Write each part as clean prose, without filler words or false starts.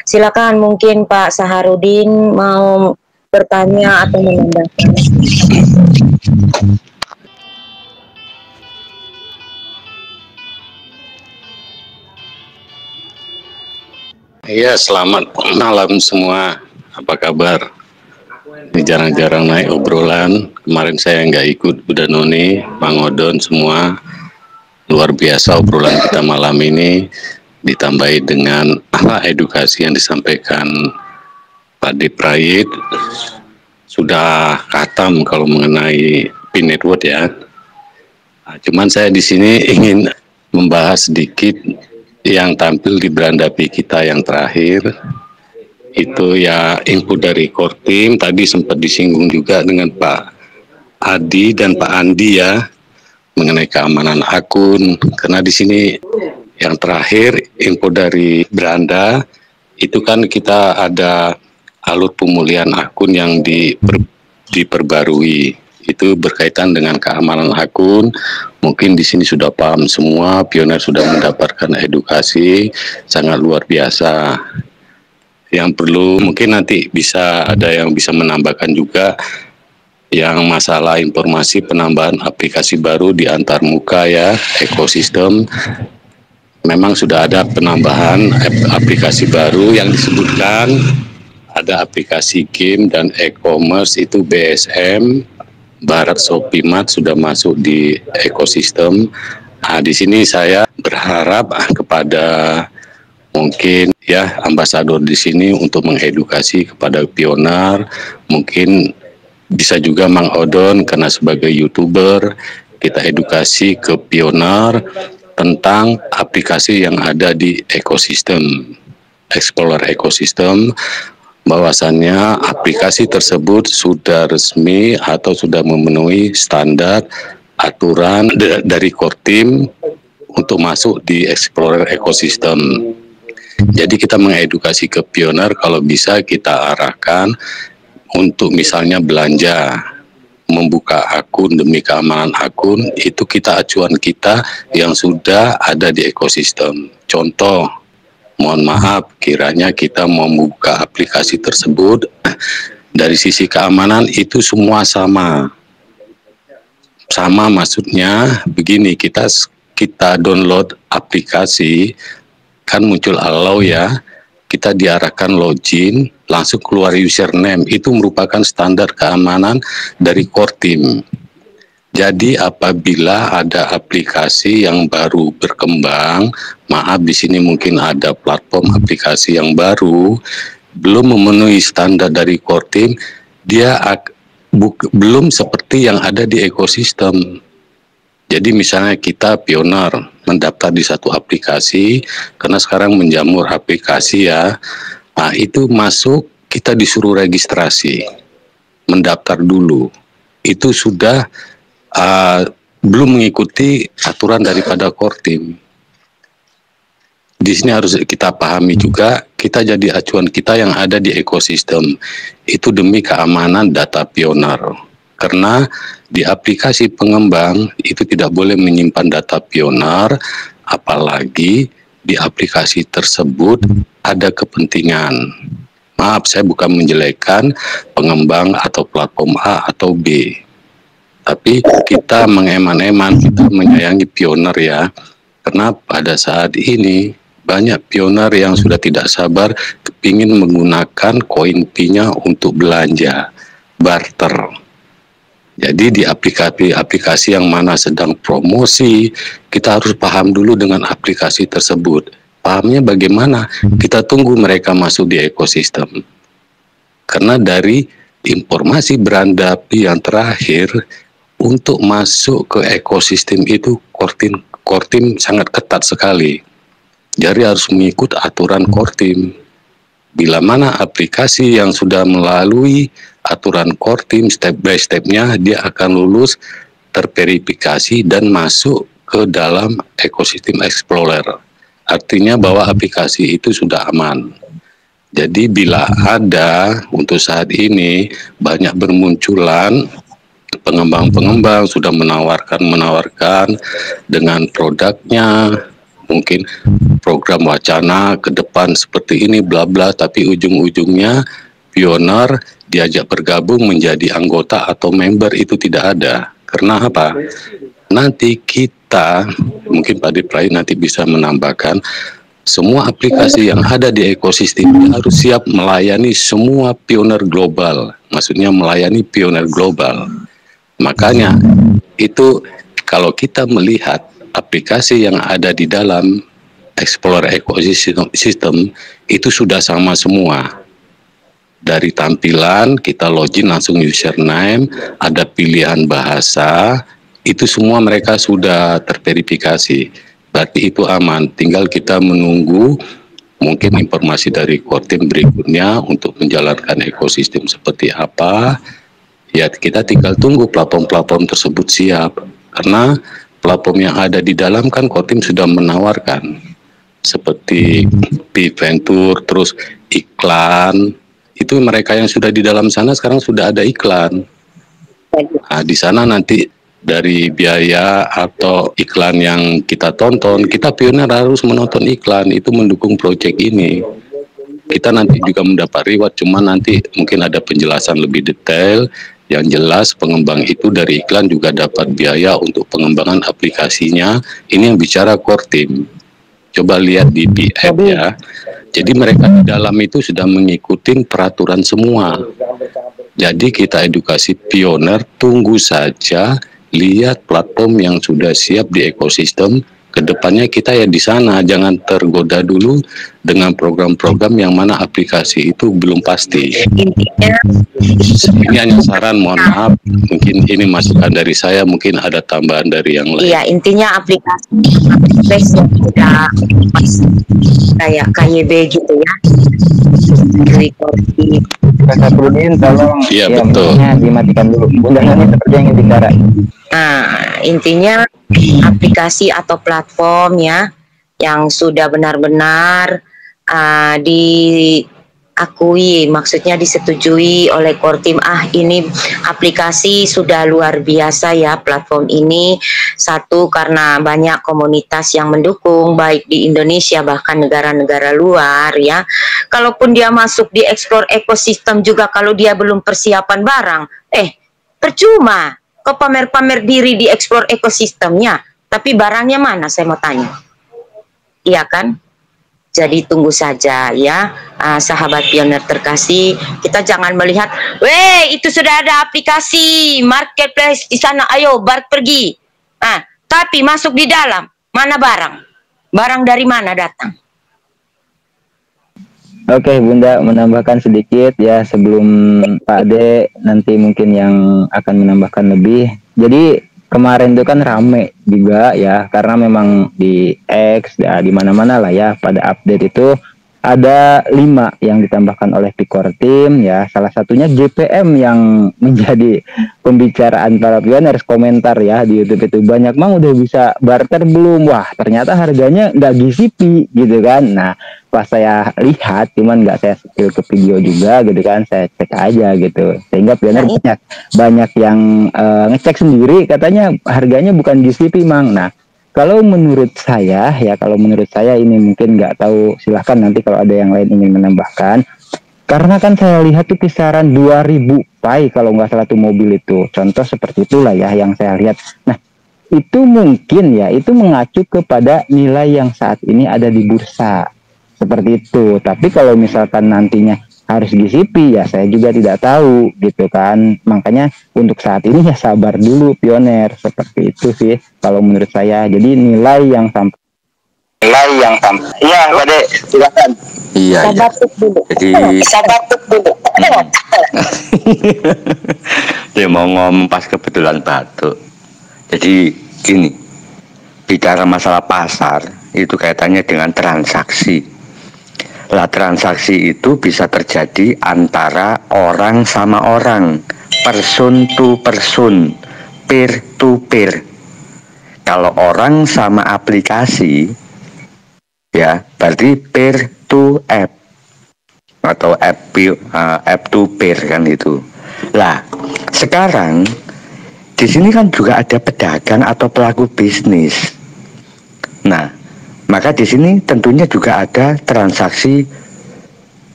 Silakan mungkin Pak Saharudin mau bertanya atau menambahkan. Iya, selamat malam semua. Apa kabar? Ini jarang-jarang naik obrolan. Kemarin saya nggak ikut, udah Noni, Bang Odon semua. Luar biasa obrolan kita malam ini. Ditambahi dengan edukasi yang disampaikan Pak Diprayit. Sudah katam kalau mengenai PIN network ya. Nah, cuman saya di sini ingin membahas sedikit yang tampil di beranda P kita yang terakhir. Itu ya input dari core team, tadi sempat disinggung juga dengan Pak Adi dan Pak Andi ya, mengenai keamanan akun. Karena di sini yang terakhir input dari beranda, itu kan kita ada alur pemulihan akun yang diperbarui. Itu berkaitan dengan keamanan akun. Mungkin di sini sudah paham semua, pioner sudah mendapatkan edukasi sangat luar biasa. Yang perlu mungkin nanti bisa ada yang bisa menambahkan juga yang masalah informasi penambahan aplikasi baru di antar muka ya, ekosistem. Memang sudah ada penambahan aplikasi baru yang disebutkan ada aplikasi game dan e-commerce itu BSM, Barat Shopee Mart sudah masuk di ekosistem. Nah, di sini saya berharap kepada mungkin ya ambasador di sini untuk mengedukasi kepada pioner, mungkin bisa juga Mang Odon karena sebagai YouTuber kita edukasi ke pioner tentang aplikasi yang ada di ekosistem, Explorer ekosistem, bahwasannya aplikasi tersebut sudah resmi atau sudah memenuhi standar aturan dari core team untuk masuk di Explorer ekosistem. Jadi kita mengedukasi ke pioner, kalau bisa kita arahkan untuk misalnya belanja, membuka akun demi keamanan akun, itu kita acuan kita yang sudah ada di ekosistem. Contoh, mohon maaf, kiranya kita mau membuka aplikasi tersebut, dari sisi keamanan itu semua sama. Sama maksudnya begini, kita download aplikasi, kan muncul allow ya, kita diarahkan login, langsung keluar username, itu merupakan standar keamanan dari core team. Jadi apabila ada aplikasi yang baru berkembang, maaf di sini mungkin ada platform aplikasi yang baru, belum memenuhi standar dari core team, dia belum seperti yang ada di ekosistem. Jadi misalnya kita pioner mendaftar di satu aplikasi, karena sekarang menjamur aplikasi ya, nah itu masuk kita disuruh registrasi, mendaftar dulu, itu sudah belum mengikuti aturan daripada core team. Di sini harus kita pahami juga, kita jadi acuan kita yang ada di ekosistem, itu demi keamanan data pioner. Karena di aplikasi pengembang itu tidak boleh menyimpan data pioner, apalagi di aplikasi tersebut ada kepentingan. Maaf, saya bukan menjelekkan pengembang atau platform A atau B, tapi kita mengeman-eman, kita menyayangi pioner ya. Karena pada saat ini banyak pioner yang sudah tidak sabar ingin menggunakan koin P-nya untuk belanja, barter. Jadi di aplikasi yang mana sedang promosi, kita harus paham dulu dengan aplikasi tersebut. Pahamnya bagaimana? Kita tunggu mereka masuk di ekosistem. Karena dari informasi beranda P yang terakhir, untuk masuk ke ekosistem itu core team sangat ketat sekali. Jadi harus mengikut aturan core team. Bila mana aplikasi yang sudah melalui aturan core team step by stepnya, dia akan lulus terverifikasi dan masuk ke dalam ekosistem Explorer. Artinya bahwa aplikasi itu sudah aman. Jadi bila ada untuk saat ini banyak bermunculan pengembang-pengembang sudah menawarkan dengan produknya, mungkin program wacana ke depan seperti ini bla bla, tapi ujung-ujungnya pioner diajak bergabung menjadi anggota atau member itu tidak ada. Karena apa? Nanti kita, mungkin Pak Diprai nanti bisa menambahkan, semua aplikasi yang ada di ekosistem ini harus siap melayani semua pioner global. Maksudnya melayani pioner global. Makanya itu kalau kita melihat aplikasi yang ada di dalam Explorer Ecosystem itu sudah sama semua. Dari tampilan kita login langsung username, ada pilihan bahasa, itu semua mereka sudah terverifikasi. Berarti itu aman, tinggal kita menunggu mungkin informasi dari core team berikutnya untuk menjalankan ekosistem seperti apa. Ya kita tinggal tunggu platform-platform tersebut siap. Karena platform yang ada di dalam kan core team sudah menawarkan. Seperti Venture, terus iklan. Itu mereka yang sudah di dalam sana sekarang sudah ada iklan. Nah, di sana nanti dari biaya atau iklan yang kita tonton, kita pioner harus menonton iklan, itu mendukung proyek ini. Kita nanti juga mendapat reward, cuma nanti mungkin ada penjelasan lebih detail. Yang jelas pengembang itu dari iklan juga dapat biaya untuk pengembangan aplikasinya. Ini yang bicara core team. Coba lihat di app ya. Jadi mereka di dalam itu sudah mengikuti peraturan semua. Jadi kita edukasi pioner, tunggu saja lihat platform yang sudah siap di ekosistem. Kedepannya kita ya di sana, jangan tergoda dulu dengan program-program yang mana aplikasi itu belum pasti. Intinya ini hanya saran, mohon maaf, mungkin ini masukan dari saya, mungkin ada tambahan dari yang lain. Iya, intinya aplikasi yang sudah kayak KYB gitu ya, recording. Kakak Prudin, tolong ya, betul. Dimatikan dulu. Undangannya seperti yang dibicara. Nah, intinya aplikasi atau platform ya yang sudah benar-benar diakui, maksudnya disetujui oleh core team. Ini aplikasi sudah luar biasa ya platform ini. Satu, karena banyak komunitas yang mendukung baik di Indonesia bahkan negara-negara luar ya. Kalaupun dia masuk di Explore Ecosystem juga kalau dia belum persiapan barang, percuma kok pamer-pamer diri di Explore Ecosystemnya, tapi barangnya mana, saya mau tanya. Iya kan? Jadi tunggu saja ya, sahabat pioner terkasih. Kita jangan melihat, itu sudah ada aplikasi marketplace di sana, ayo Bart pergi. Tapi masuk di dalam, mana barang? Barang dari mana datang? Oke, Bunda, menambahkan sedikit ya sebelum Pak Ade nanti mungkin yang akan menambahkan lebih. Jadi kemarin itu kan rame juga ya, karena memang di X ya, di mana-mana lah ya pada update itu ada 5 yang ditambahkan oleh core team ya. Salah satunya GPM yang menjadi pembicaraan para pioners, komentar ya di YouTube itu, banyak mang udah bisa barter belum? Wah, ternyata harganya nggak GCP gitu kan. Nah, pas saya lihat, cuman nggak saya skill ke video juga gitu kan, saya cek aja gitu, sehingga pioner banyak yang ngecek sendiri, katanya harganya bukan GCP mang. Nah, kalau menurut saya ya, ini mungkin nggak tahu, silahkan nanti kalau ada yang lain ingin menambahkan. Karena kan saya lihat tuh kisaran 2000 pai kalau nggak salah tuh mobil itu. Contoh seperti itulah ya yang saya lihat. Nah, itu mungkin ya, itu mengacu kepada nilai yang saat ini ada di bursa. Seperti itu. Tapi kalau misalkan nantinya harus GCP ya saya juga tidak tahu gitu kan. Makanya untuk saat ini ya sabar dulu pioner, seperti itu sih kalau menurut saya. Jadi nilai yang sampai iya Pak De, silakan. Iya. Jadi dia mau ngomong pas kebetulan batuk. Jadi gini, bicara masalah pasar itu kaitannya dengan transaksi. Lah, transaksi itu bisa terjadi antara orang sama orang, person to person, peer to peer. Kalau orang sama aplikasi, ya berarti peer to app atau app to peer kan itu. Lah, sekarang di sini kan juga ada pedagang atau pelaku bisnis. Nah, Maka di sini tentunya juga ada transaksi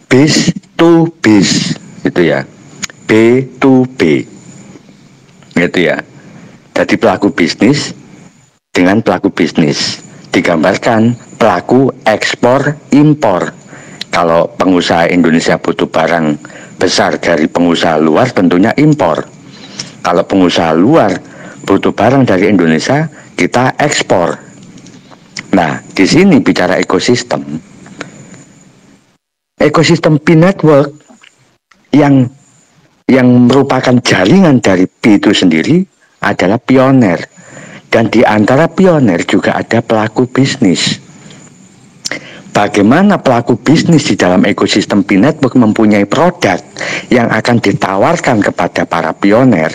bis to bis, gitu ya, B to B, gitu ya. Jadi pelaku bisnis dengan pelaku bisnis, digambarkan pelaku ekspor impor. Kalau pengusaha Indonesia butuh barang besar dari pengusaha luar, tentunya impor. Kalau pengusaha luar butuh barang dari Indonesia, kita ekspor. Nah, di sini bicara ekosistem. Ekosistem P-Network yang merupakan jaringan dari P itu sendiri adalah pioner. Dan di antara pioner juga ada pelaku bisnis. Bagaimana pelaku bisnis di dalam ekosistem P-Network mempunyai produk yang akan ditawarkan kepada para pioner,